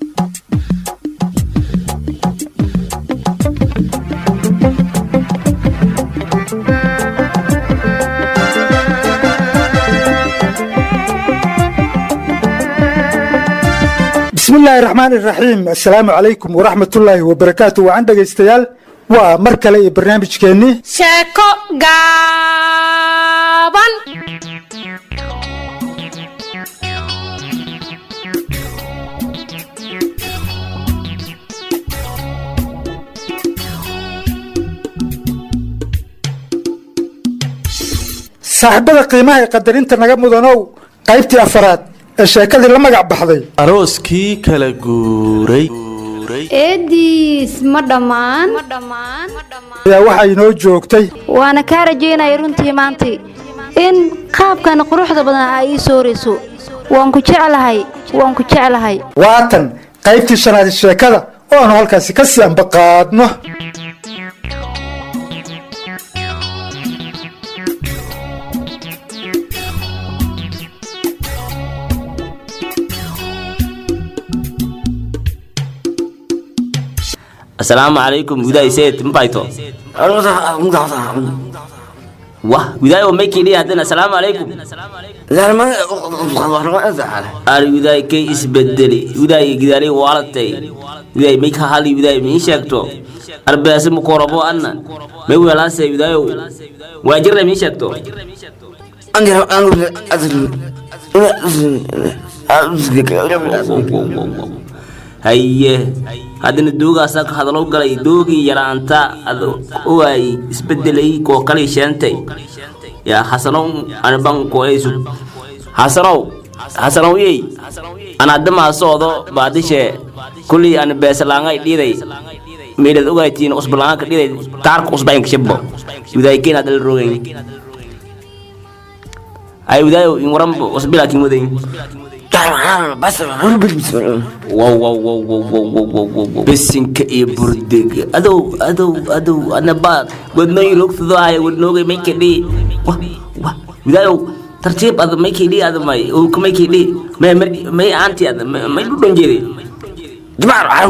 بسم الله الرحمن الرحيم السلام عليكم ورحمة الله وبركاته وعندك استيال ومركلة برنامج كيني sheeko gaaban صاحبة قيمة قدرين تنقب مدنو قيبتي أفراد الشيكة اللي لما قاعد بحضي arooskii kala guuray eediis ma dhammaan يا waxay noo joogtay waana kaa rajaynaya runtii maantii in qaabkan quruxda badan ay ii soorayso waan ku jeclahay waatan qaybtii shanaad ee sheekada oo aanu halkaasi ka sii ambaqaadno السلام عليكم ودا يسيت مبايتو واه ودا يوم ميكي لي هذا السلام عليكم لا ما ار ودا كي اسبدلي ودا يغدالي والتي ودا ميك حالي ودا مي شيكتو ارباس مقربو ان مي ولا سي ودا واجر مي شيكتو هاي هذين الدوغا ساق هذا لو قال دوغي يرانتا واي اسبدلي كو كلي شانتي يا حسنو انا بان كويس حسنو يي انا دما سودو بعدشه كلي انا بيسلاغاي ديداي ميدل اوغايتين اسبلان كديداي تارك اسباين كشبو يداي كين هذا الروين اي ودايو ان ورم اسبلا كيمودين بس واو بسنك اي بردق ادو انا با ودنا يروك ذاي ودنوغي ميكي دي ودايو ترتيب هذا ميكي دي هذا ماي او كميكي دي ما انتي هذا ما يدون جيري جماعة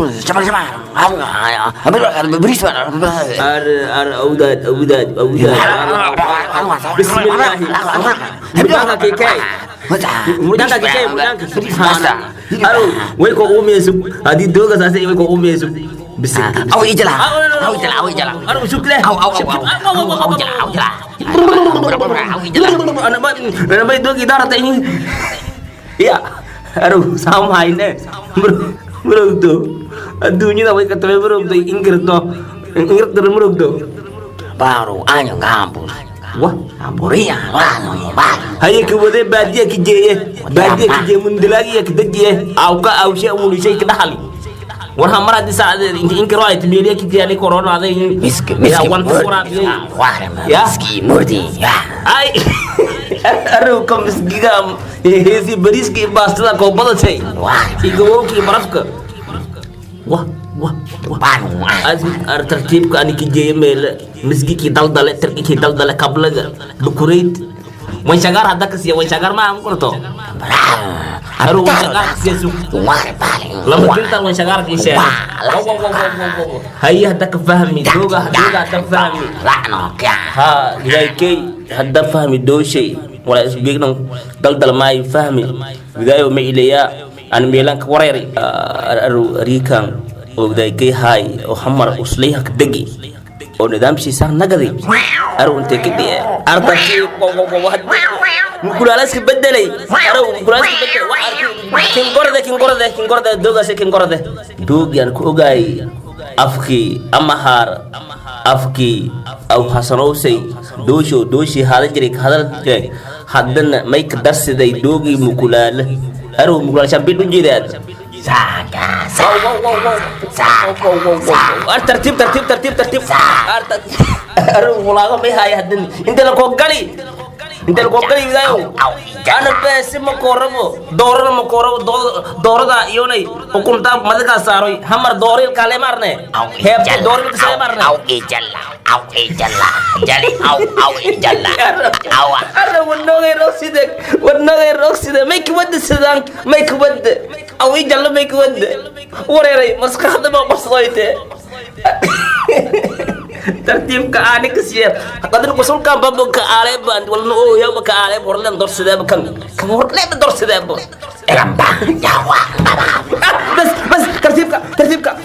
بريس ار اوداد بسم الله مدانك كيكاي مدانك كيكاي مدانك ارو ويكو اوميسو ادي دوغا ساسي ويكو اوميسو بس او يجلا ارو شوف له او جلا انا ما دوغي دارت ini يا ارو سام هاينه merugdo adunya tak boleh kata merugdo ingrat merugdo baru ayo ngampus wah Ampuria haye kemudian badia kije mundilagi ya kedaje auka ausya mulisai kedahali warha marad saad inkiro ay tibeliya kije ali corona ada ya wan surat ya miski murdi ya ay aru kam misgigam hesi bariski bastla ko badasay igo ki barafka wah baru ar tertib ka ani kije mel misgi ki daldale terki ki daldale kablaga dukurit wan shagar hada kasi wan shagar ma am korto aru wan shagar kesu lama kinta wan shagar ki she hayya hada ka fahmi doga ka fahmi la'no kya ha ilay kay hada fahmi do shay wala isbignan daldal ma fahmi bidayo ma ilaya an meelan ka wareeri aru rikan oo biday kay hay oo hamar uslayha ka dagi oo nidaamshiisa nagadi aru intee ka dhigay ardashi mukulaalaska bedelay aru mukulaalaska bedelay waxa kin gorda kin gorda doogan ku ogaay afki amahar afki aw hasanowsay dooshi hada jiray hadal haddana may ka darsiday doogi mukulaala aru mukulaala shabid u jeedaad ترتيب والله ما هي هدني انت لو قالي بدايو انا بس ما كورمو دوردا يوني وكنت مدكا ساروي همر دوريل كالي مارنه هيب دوريل كساي مارنه او اجلا جالي او اجلا او انا ونوغي روسيدك ميك ود سدان ميك ود او اجلا ميك ود wareeray maskaxda ma qorsoyte tartiibka aani ka siiyay qadar qosolkan baba ka aalay baan walna oo yaaba ka aalay horlan dorsidaba kan horlan dorsidaba Eramba, yawa, بس ترتيبك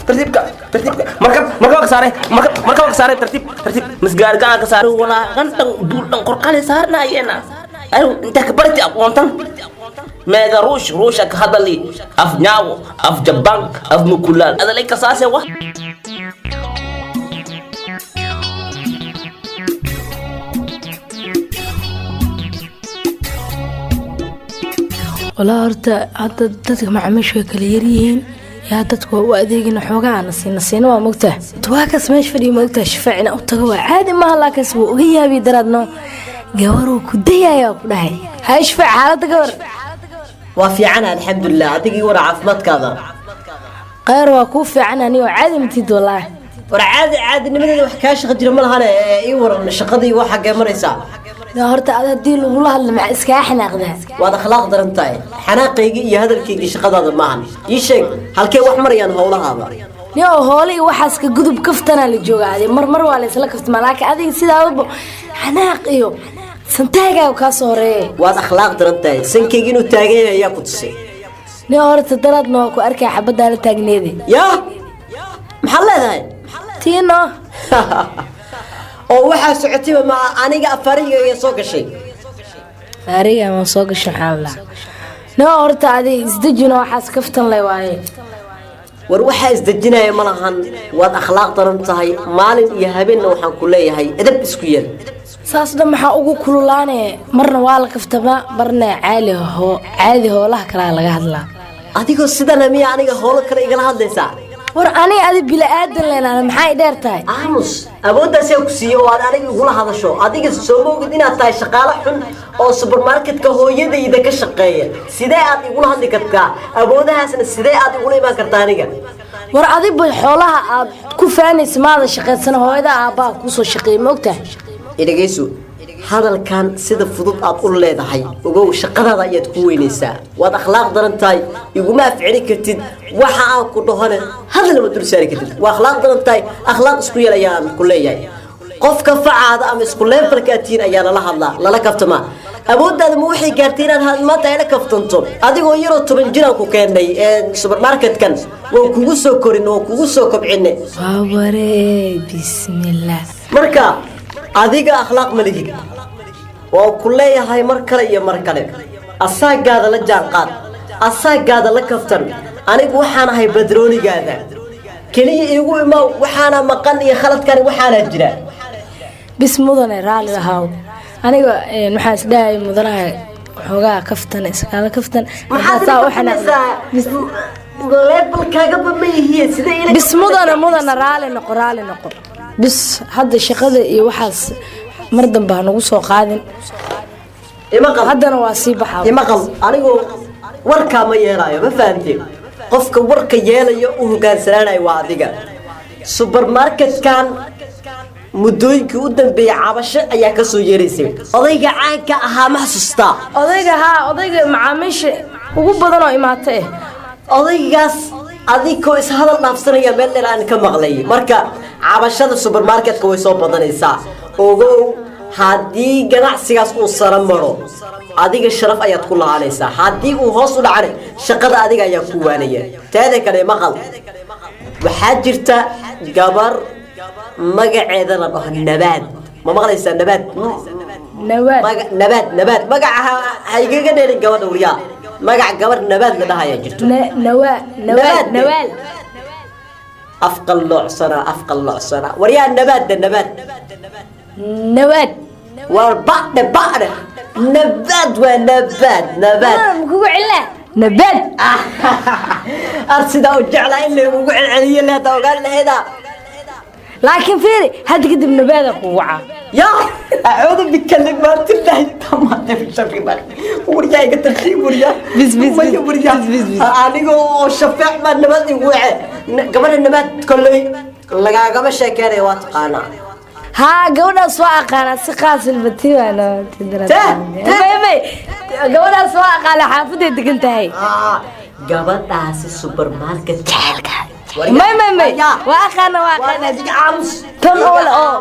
marka ka saaray tartiib masgaarga ka saaray wala gantan duultan qorqale saarna ayena ay inta ka barti aqoontan meega ruush ka hadali af nyaawo af jabang af mukulal adalay ka saase wax والله horta hadda dadka macaamiisha kala yaryihiin yaa dadku waa u adeegina xoogaa nasiina waa mogtaa tuwaakaas meesha fadhiyo mogtaa shafaacina u tago waa caadi maaha laakiinse wuu uga yaabi daraadno gabaruu ku dayayaa ku dhahay hay shafaac xaaladda gabar waa fiican alxamdulilah adigii wara caafimaadkaada khayr waa kuu fiican ani oo caadi matid wallaahi war caadinimadeeda wax kaa shaqo jira ma lahane ii waran shaqadii waa xaggee maraysaa horta ad haddii lagula hadla maxaa iskaa xanaaqdaa waad akhlaaq daran tahay xanaaqaygii iyo hadalkaygii shaqadaada maahan ii sheeg halkee wax marayaan howlahaada nio hoole iyo waxaas ka gudub kaftanaa la joogaade mar waa la isla kaftamaa laakiin adiga sidaadaba xanaaq iyo santaagaa kaa soo horeeye waad akhlaaq daran tahay sankaygii inuu taagan yahay ayaa ku tusay nio horta daraadna waa ku arkaya xabaddaa la taagneede yaa maxaad leedahay tiino oo waxaa socotayba ma aniga afariga soo gashay faariga ma soo gashay xaalada noo horta adi isdajino waxaas kaftan leh waaye war waxaa isdajinaya ma lahan waad akhlaaq daran tahay maalin iyo habeenna waxaan ku leeyahay edab isku yar saas dhan maxaa ugu kululaane marna waa la kaftamaa marna caadi hoolaha kalaa laga hadlaa adigoo sidana miya aniga howlo kale igala hadlaysaa war aniga adi bilaadan leenahay maxay dheer tahay aamus awooddaas ku siiyo oo aad aniga igula hadasho adiga soo moogid inaad tahay shaqaale xun oo supermarketka hooyadayda ka shaqeeya sidee aad igula hadli kartaa awoodahaasna sidee aad igula imaan kartaa aniga war adiba xoolaha aad ku faanaysa maada shaqaysan hooyada aabbaa kusoo shaqeeyay ma ogtahay idhagayso hadalkan sida fudud aad u leedahay ogow shaqadaada ayaad ku weynaysaa waad akhlaaq daran tahay iguma afcili kartid waxa aan ku dhahone hadal ma dul saari kartid waa akhlaaq daran tahay akhlaaq isku yeelayaan ku leeyahay qofka facaada ama isku levelka tiin ayaa lala hadlaa lala kaftama awooddaada ma waxay gaartay inaad maanta ay la kaftanto adigoo yaroo 10 jiraan ku keenay supermarketkan waa kugu soo korin oo kugu soo kobcinay waa waree bismillah marka adiga akhlaaq ma lihid oo ku leeyahay mar kale iyo mar kale asaagaada la jaanqaad asaagaada la kaftan anigu waxaan ahay badroonigaada kaliya iigu imaa waxaana maqan iyo khaladkan waxaana jira bis mudane raali lahaw aniga waxaa isdhahay mudanaha xoogaa kaftan iskaala kaftan maxaa u xanaaqsaa levelkaaga ma yihiin sida ila bis mudane raali noqo bis hadda shaqada iyo waxaas mar dambe ha nagu soo qaadin haddana waa sii baxaa imaqal anigu warkaa ma yeelaayo ma fahanteen qofka warka yeelayo u hogaansanaanayo waa adiga supermarketkan muddooyinkii u dambeeyay cabasho ayaa ka soo yeeraysay odayga caanka ahaa ma xasuustaa odayga macaamiisha ugu badan oo imaata odaygaas adigoo is hadal dhaafsanaya meel dheer aan ka maqlay marka cabashada supermarketka way soo badanaysaa ogow haddii ganacsigaas uu sara maro adiga sharaf ayaad ku lahaanaysaa haddii uu hoos u dhacana shaqada adiga ayaa ku waanaya teeda kale maqal waxaa jirta gabar magaceeda la dhaho nabaad ma maqlaysaa nabaad magaca ha igaga dheerin gabadha wariyaa magac gabar nabaad la dhahayaa jirto nawaal afqal noocsana wariyaa nabaad war ba'de nabaad waa nabaad kugu cilla nabaad arsidaa u jeclaa in lagugu celceliyo leeda ogaan lahayda laakiin fiiri hadda kadib nabaada ku waca يا أعوذ بكلمات الله التامة من شر ما ورجع يقتل ورجع بس ورجع أنا جو شفاع ما النبات يوعى قبل النبات كله لقى قبل شكله واتقانا ها قولنا سواء قانا سقاس البتي وانا تدري قولنا سواء قال حافظ انت كنت هي gabadhaasi supermarket may waa aqaana iga aamus tan oo la oo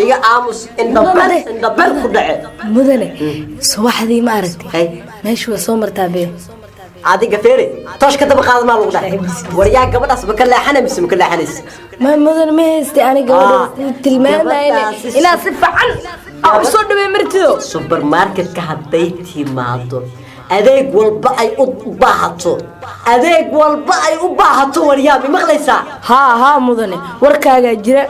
iga aamus indhabar ku dhace mudane subaxdii ma aragtay hay meeshu waa soo martaa bee adiga feere toosh ka daba qaad ma lagu dhahay wariyaa gabadhaas ma ka leexanaysa ma ka leexanaysa ma mudane ma haystay aniga tilmaanayna ilaa si fiican soo dhawey martido supermarket ka haday timaado adeeg walba ay u baahato wariyaa ma maqlaysaa ها mudane warkaaga jira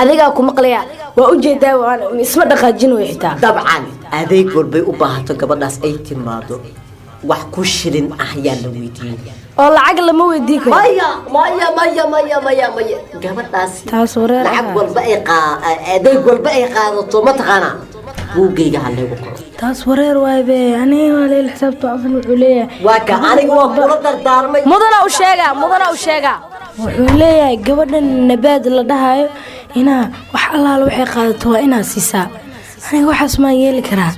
adiga ku maqlaya waa u jeedaa waan isma dhaqaajino xitaa dabcan adeeg walba u baahato gabadhaas ay timaado wax ku shilin ah yaa la weydiin oo lacag lama weydii karo maya gabadhaas taas wareer lacag walba adeeg walba ay qaadato ma taqaana buugayga haleegu qoro taas wareer waay be aniga wala xisaabtu afan wuxuu leeyahay waa ka aniga waa kula dardaarmay mudana u sheega wuxuu leeyahay gabadhan nabaad la dhahayo inaa wax allaala waxay qaadato waa inaa siisaa aniga waxaas ma yeeli karaa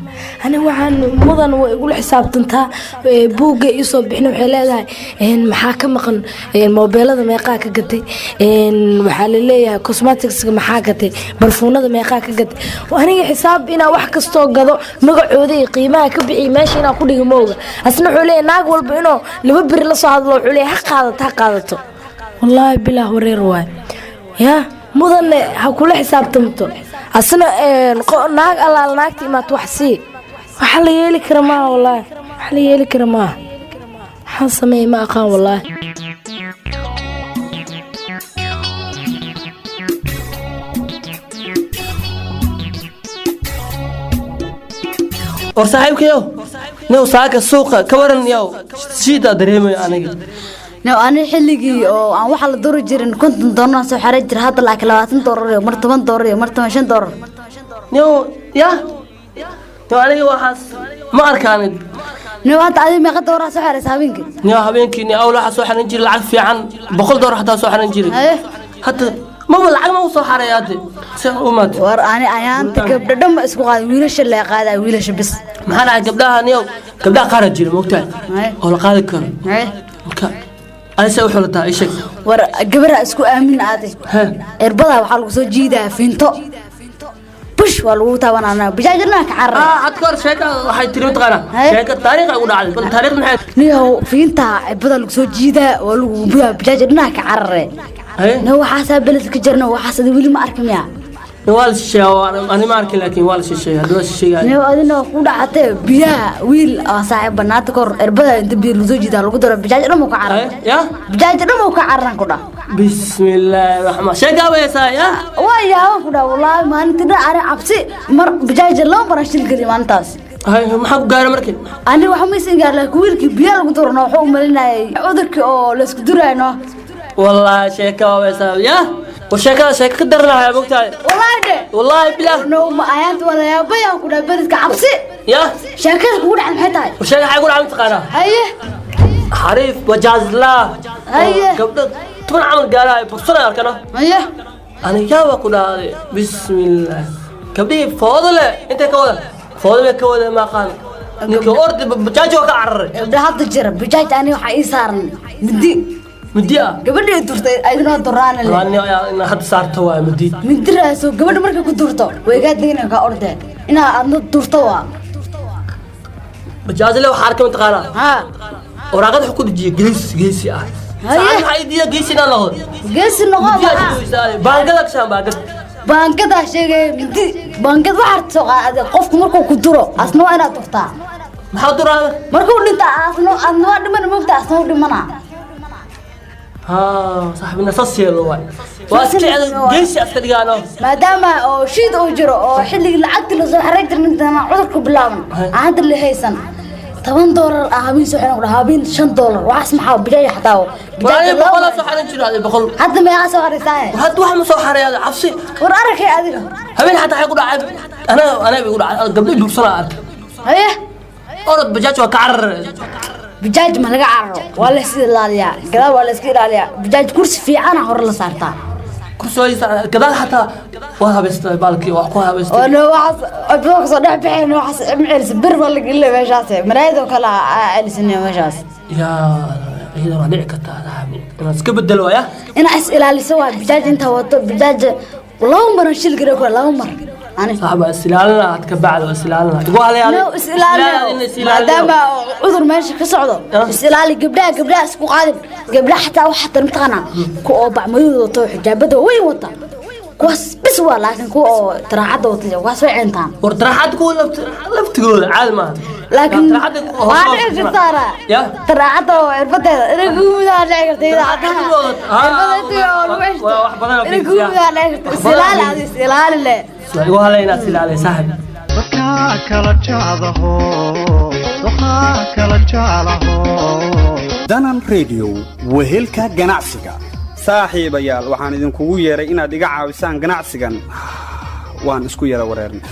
aniga waxaan mudan way igu xisaabtantaa buugga ii soo bixin waxay leedahay maxaa ka maqan moobeelada meeqaa ka gatay waxaa la leeyahay cosmeticska maxaa gatay barfuunada meeqaa ka gatay aniga xisaab inaa wax kastoo gado magacooda iyo qiimaha ka bixiy meesha inaa ku dhigo mooga asna wuxuu leeyahay naag walba inuu laba beri la soo hadlo wuxuu leeyahay ha qaadato wallaahi bilaah wareer waay yaa mudanne ha kula xisaabtamto asna naag allaala naagta imaad wax sii waxa la yeeli kara maaha wallaahi waxaan sameeyey ma aqaan wallaahi war saaxiibkayow new saaka suuqa ka waran yow shiida dareemayo aniga ani xilligii oo aan waxa la duri jirin $50 soo xaray jir hadda laakiin $20 mar $10 mar $15 new ya new aniga waxaas ma arkaan new hadda adiga meeqa doorar soo xaray habeenkii new habeenkii ni awla waxa soo xaran jir lacag fiican $100 hataa soo xaran jiray hadda ma lacag ma soo xaray hadda si umaad war ani ayaanta gabdho dhan isku qaad wiilasha la qaaday wiilasha bis maxaa la gabdhaha new gabdhaha qaar jira moogtaa oo la qaadi karo marka ayse wuxuu la tahay sheeg war gabadha isku aamin aaday erbada waxa lagu soo jiidaa finto bush waa lagu taabanana bijaajna ka carray adkoor sheeg waxay tiri taqana sheeg taariikh ay u dhacday bal taariikh maxay niyo finta erbada lagu soo jiidaa waa lagu bijaajna ka carray no waxa sababta ka jirna waxa sida wili ma arkamiya wal sheeyo ani ma arkin laakiin wal sheeyo hadoo sheegay niyo adina ku dhacatay biyaha wiil saaxiib banaad kor erbada inta biyo lagu soo jiidaa lagu daro bijaaj dhan ka carray ya bijaaj dhan ka carran ku dhaa bismillaahir rahmaan sheega weesa ya waya ku dhaa wallahi maalinta ari absi mar bijaaj loo barashil gali maantaas hay maxaa ku gaaray markii ani waxa ma isin gaar laakiin wiilkii biyo lagu daro wuxuu u malinayay cudurkii oo la isku durayno والله شيكا ويسا يا وشيكا شيكا درنا يا بوقتاي والله بالله نو ما ايات ولا يا بيا كنا بدك عبسي يا شيكا كود عن حيتاي وشيكا حيقول عم تقانا هيه حريف وجاز الله هيه قبل تكون عامل قال بصنا اركنا هيه انا يا وكنا بسم الله كبدي فاضل انت كولا فاضل كولا ما قال نيكو اورد بجاج وكعرر ده هذا جرب بجاج انا waxa ii saaran midi مديا gabadhay durtay ayadoo duraan leh waan had saarto waa midi midiraaso gabadh markay ku durto way ga deena ka ordee ina aad durto waa bajaajle waxa arkan taqaana waraaqad ku dijiye geesi ah saacad waxay diiday geesi inaan laho geesi noqo baangada kashan baangada sheegay midi baangad waxa soo qaad qofku markuu ku duro asna waa inaad durtaa maxaa duraa markuu dhinta asna dhiman moogta asna dhimana صاحبنا صصير واي واسكي جيسي أسترجعنا ما دام أو شيء أوجره أو حلي العقد اللي زو حريت من ده عذرك بلاون عاد اللي هي سنة $8 أهابين سحنا ولا هابين $5 واسمع حاو بجاي حتاو بجاي بقول سحنا نشيل هذا بقول حتى ما يعسوا هرساي حتى واحد مسوحر هذا عفسي ورأرك يا أديك هبين حتى حيقول أنا بيقول قبل بسرعة هيه أرد بجاج وكعر بجاج ما لقى عرّو ولا سيد الله ليا قال ولا سكير عليا بجاج كرسي في أنا هور الله صارتا كرسويس كذا حتى وهابست بالكي وأخوها هابست وانا واحد ابوك صدق بحين واحد معرس بر ولا قله ماشاسه مرايد وكلا علسني ماشاس يا هي ما دعك أنا سكب الدلوة يا انا اسئله اللي سوى بجاج انت وطب بجاج والله مره شيل قريك والله مره انا صاحب استلالنا اتكبع له استلالنا تقول علي لو استلالنا ما دام عذر ماشي كسعده استلالي قبلها اسكو قادم قبلها حتى متقنا كو بعميدو تو حجابته وين وطا كواس بس لكن كو تراعده وطا كواس وعنتان ورتراحد كو لفت تقول عالمه لكن ما ادري ترى يا تراعده عرفته انا قومي انا عرفتي استلال له وهلا يناس على صاحب danan radio wehelka ganacsiga saaxiibayaal waxaan idinkugu yeeray inaad iga caawisaan ganacsigan waan isku yara wareernay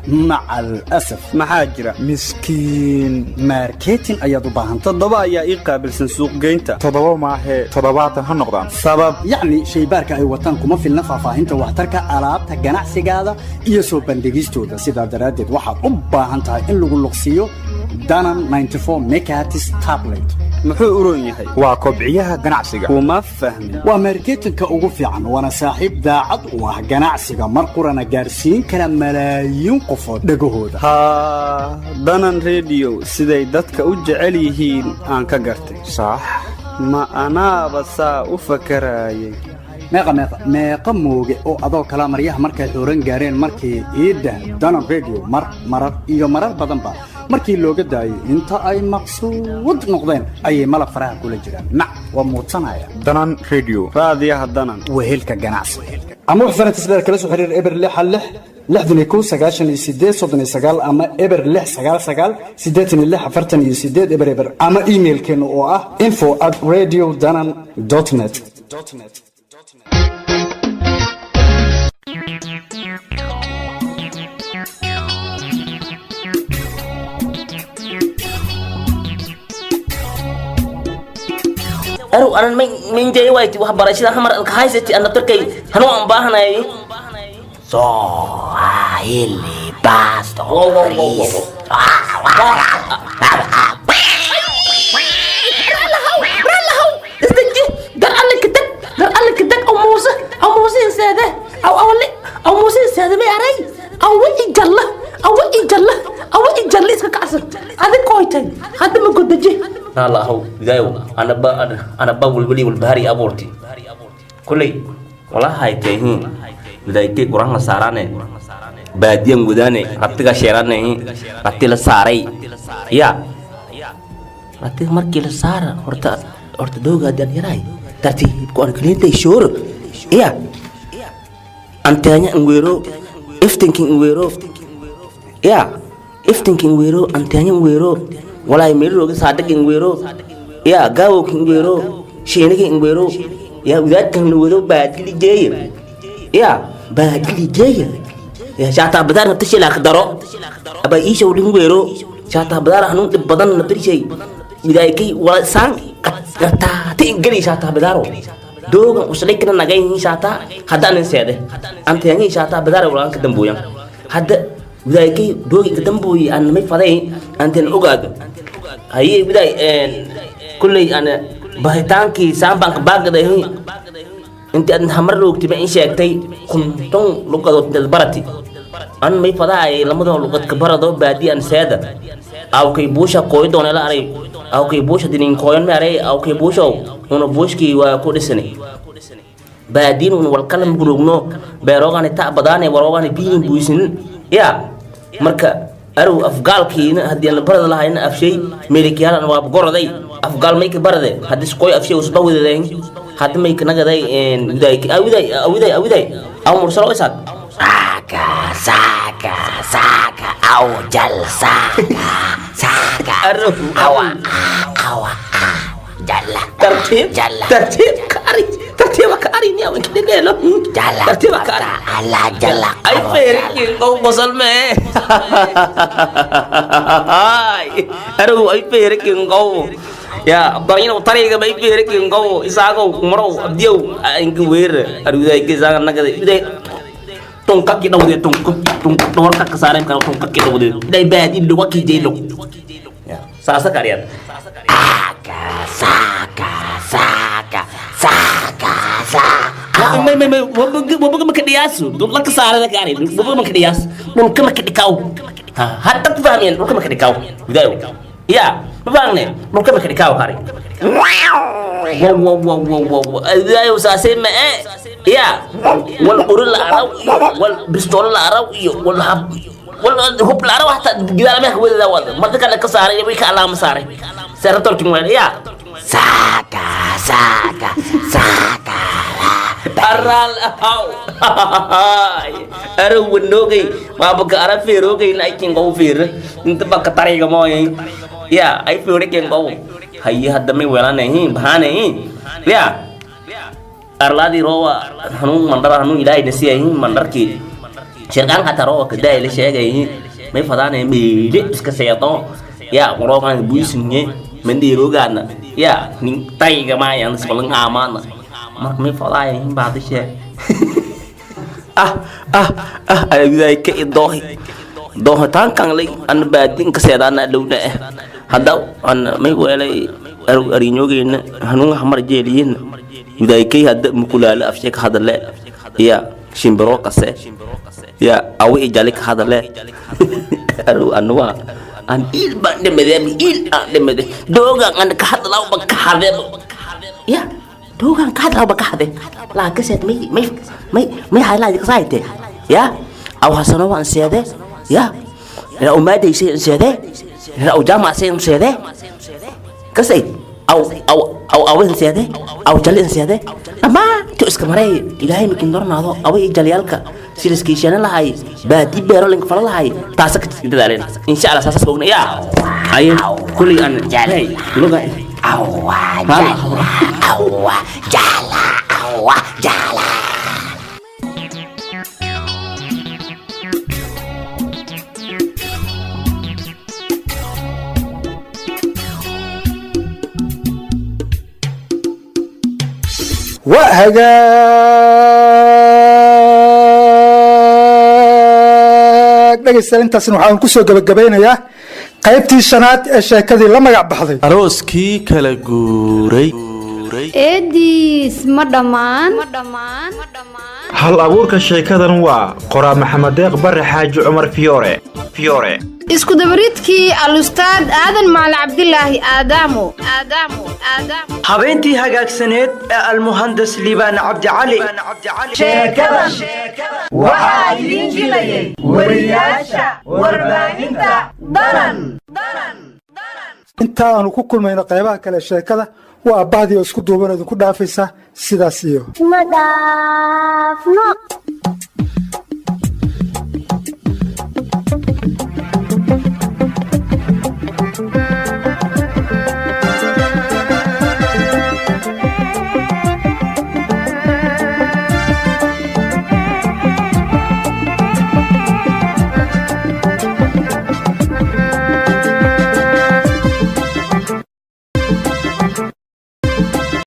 macal asaf maxaa jira miskiin marketing ayaad u baahan toddoba ayaa ii qaabilsan suuq geynta toddoba maahe toddobaatan ha noqdaan sabab yacni shaybaarka ay wataan kuma filna faahfaahinta waxtarka alaabta ganacsigaada iyo soo bandhigistooda sidaa daraaddeed waxaad u baahan tahay in lagu luqsiiyo danan 94 mekatis tablet muxuu u roon yahay waa kobciyaha ganacsiga kuma fahmin waa marketingka ugu fiican waana saaxiib daacad u ah ganacsiga mar qurana gaarsiin kara malaayiin qofood dhagahooda ha danan radio siday dadka u jecel yihiin aan ka gartay sax ma anaaba saa u fakarayay meeqa mooge oo adoo kala maryaha markay xooran gaareen markii iidan danan radio marar badanba markii looga daayay inta ay maqsuud noqdeen ayay malab faraha kula jiraan nac waa muudsanaya danan radio raadiyaha danan wehelka ganacsi ama waxaan tisleer kala soo xiriir eber 66 ama eber 699 eber ama emailkeena oo ah info@radiodanan.net أنا من جاي وايتي وحبرشيد حمر الكهايستي أنا تركي هنو أم باهنا يي Swahili Pastor Chris. الله هو بدايو أنا بقول والبهاري أبورتي كلي والله هاي تهين بدايتي قرآن سارانه باديان غدانه رتيغا شيرانه رتيلا ساري يا رتيغ مركي سارا horta doogaadaan yaray tartiib ku arkaleentay shoor iya antanya ngwero iftinking ngwero iya iftinking ngwero antanya ngwero walay meelo ga sadag ngwero iya gaawo ngwero sheenigi ngwero ya wadaadkan wado baadili jeey iya baadili jeey ya shata badar tashila khadaro aba isha wadin ngwero shata badar hanun dib badan na birshay widaayki wala sang kata tinggali shata badaro doga uslay kana nagay shata hadan seede anta yangi shata badaro wala ka dambuyan hada widaayki dogi ka dambuyi an may faday anten ogaaga haye widaay kullay ana bahitaanki saambank baagday inta aad hamar roogtay ba in sheegtay kunton luqadood dalbarati an may faday lamada luqad ka barado baadi an seeda aw kay buusha qoy doona la aray aw kay buusha dinin qoyan ma aray aw kay buusha una buushki waa ku dhisnay baadin un wal kalam gurugno beerogani ta badane warogani biin buusin ya marka aru afgaalkiina hadii la barada lahayn afshay meelkiyalan waa goroday afgaal may ka barade hadis qoy afshay usba wadayn hadda may ka nagaday widay aw mursalo isad Saka au jal saka awa jalla tertib kari ni awan kide lo jalla tertib kari ala jalla ay ferikin kau bosal me ay aru ay ferikin kau يا ضرينا طريقة ما يبيرك ينقو إساقو مرو أبديو إنك وير أريد كذا نقدر بدي تونكك كده ودي تونك تورك كسارم كانوا تونكك كده ودي ده يبادي لو كي جيلو ساسا كاريان ما وبقى مكدياسو دول لك سارة كاري وبقى مكدياس ممكن مكديكاو حتى تفهمين ممكن مكديكاو بدايو يا بفهمني ممكن مكديكاو كاري واو بدايو ساسين ما يا والقرن العرب والبستول العرب والهب والهب العرب حتى جدار ما هو ذا والله ما تكلم كسارة يبيك على مسارة سارة تركي مويل يا ساكا Aral au aru wendogi ma baga ara fero gi nai king go fer inte ba katari ga moy ya ai fero king go hayya hadda me wala nahi bahane ya arla di rowa hanu mandara hanu ilai nasi ai mandar ki shegan kata rowa ke dai le shegai me fadane me de iska seyato ya ngoro kan buisinye mendi rogana ya ning tai ga ma yang sebelang aman mak me falai ba tu she ai dai ke doh tangkang lai an bading kesedana lu de hadau an me wele arinyo gin hanung hamar jelin dai ke had mukulala afshek hadale ya shimbro kase ya awi jalik hadale aru anwa an il bande medem il ande mede doga an ka hadlaw ba ka hade ya dogan ka hadlaw ba ka hade la kaset me hayla ka saite ya aw hasano wan sede ya la umade sede la ujama sede kasay aw sede aw jalin sede ama to iska maray ilaahay mikin dornaado aw jalyalka siliskiishana lahay baadi beero link fala lahay taasa ka dadaaleen insha Allah saasas boogna ya ay kulli an jalay luga awa jala dhegaystayaal intaasna waxaan ku soo gabagabeynayaa qaybtii shanaad ee sheekadii la magac baxday arooskii kala guuray eediis ma dhammaan hal abuurka sheekadan waa qoraa maxamed deeq bare xaaji cumar fiyoore isku dabaridkii alustaad aadan maal cabdilaahi aadaamo habeentii hagaagsaneed ee almuhandas liibaan cabdi cali sheekadan waxaa idiin jilayay wariyaasha warbaahinta danan inta aanu ku kulmayno qaybaha kale sheekada waa bahdii oo isku duuban idinku dhaafaysa sidaas iyo ma dhaafno